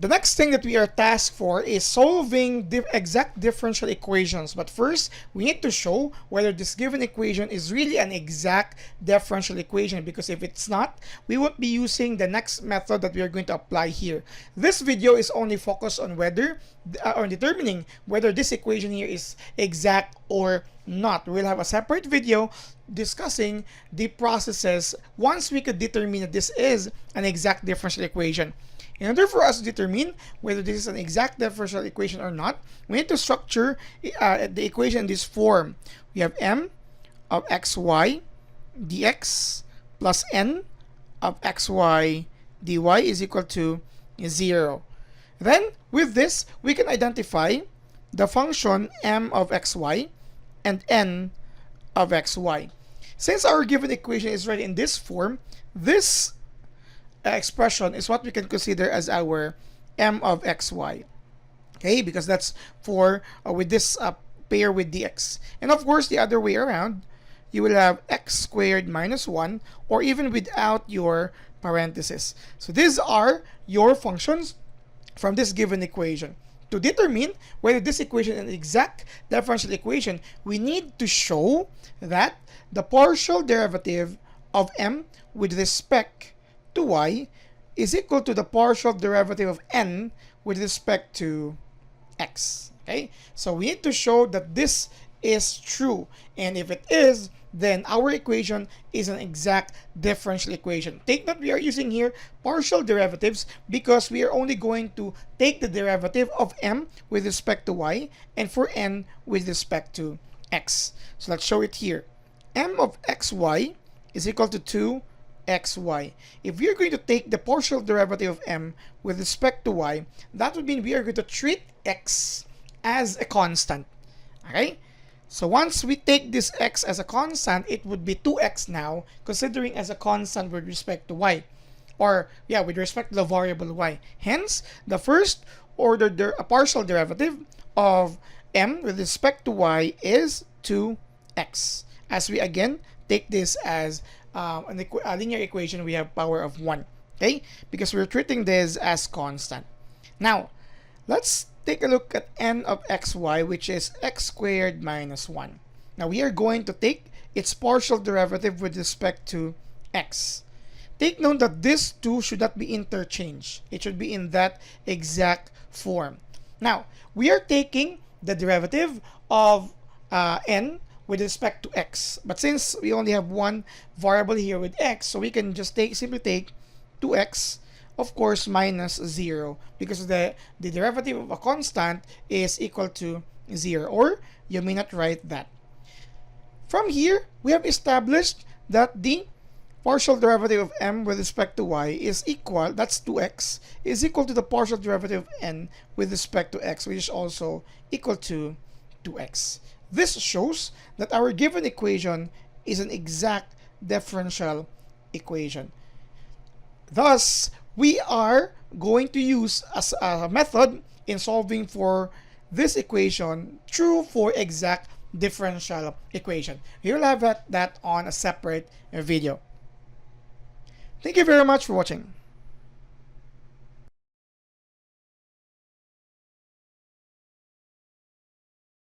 The next thing that we are tasked for is solving the exact differential equations. But first, we need to show whether this given equation is really an exact differential equation, because if it's not, we won't be using the next method that we are going to apply here. This video is only focused on whether or determining whether this equation here is exact or not. We'll have a separate video discussing the processes once we could determine that this is an exact differential equation. In order for us to determine whether this is an exact differential equation or not, we need to structure the equation in this form. We have m of xy dx plus n of xy dy is equal to 0. Then, with this, we can identify the function m of xy and n of xy. Since our given equation is already in this form, this expression is what we can consider as our m of xy, okay, because that's for with this pair with dx. And of course, the other way around, you will have x squared minus 1, or even without your parentheses. So these are your functions from this given equation. To determine whether this equation is an exact differential equation, we need to show that the partial derivative of m with respect to y is equal to the partial derivative of n with respect to x. Okay, so we need to show that this is true, and if it is, then our equation is an exact differential equation. Take note, we are using here partial derivatives because we are only going to take the derivative of m with respect to y and for n with respect to x. So let's show it here. M of xy is equal to 2xy. If we are going to take the partial derivative of m with respect to y, that would mean we are going to treat x as a constant. Okay? So once we take this x as a constant, it would be 2x now, considering as a constant with respect to y. Or, yeah, with respect to the variable y. Hence, the first order partial derivative of m with respect to y is 2x. As we again take this as a linear equation, we have power of 1. Okay? Because we're treating this as constant. Now, let's take a look at n of xy, which is x squared minus 1. Now, we are going to take its partial derivative with respect to x. Take note that this 2 should not be interchanged. It should be in that exact form. Now, we are taking the derivative of n with respect to x. But since we only have one variable here with x, so we can just simply take 2x, of course, minus 0, because the derivative of a constant is equal to 0, or you may not write that. From here, we have established that the partial derivative of m with respect to y is equal, that's 2x, is equal to the partial derivative of n with respect to x, which is also equal to 2x. This shows that our given equation is an exact differential equation. Thus, we are going to use as a method in solving for this equation true for exact differential equation. We will have that on a separate video. Thank you very much for watching.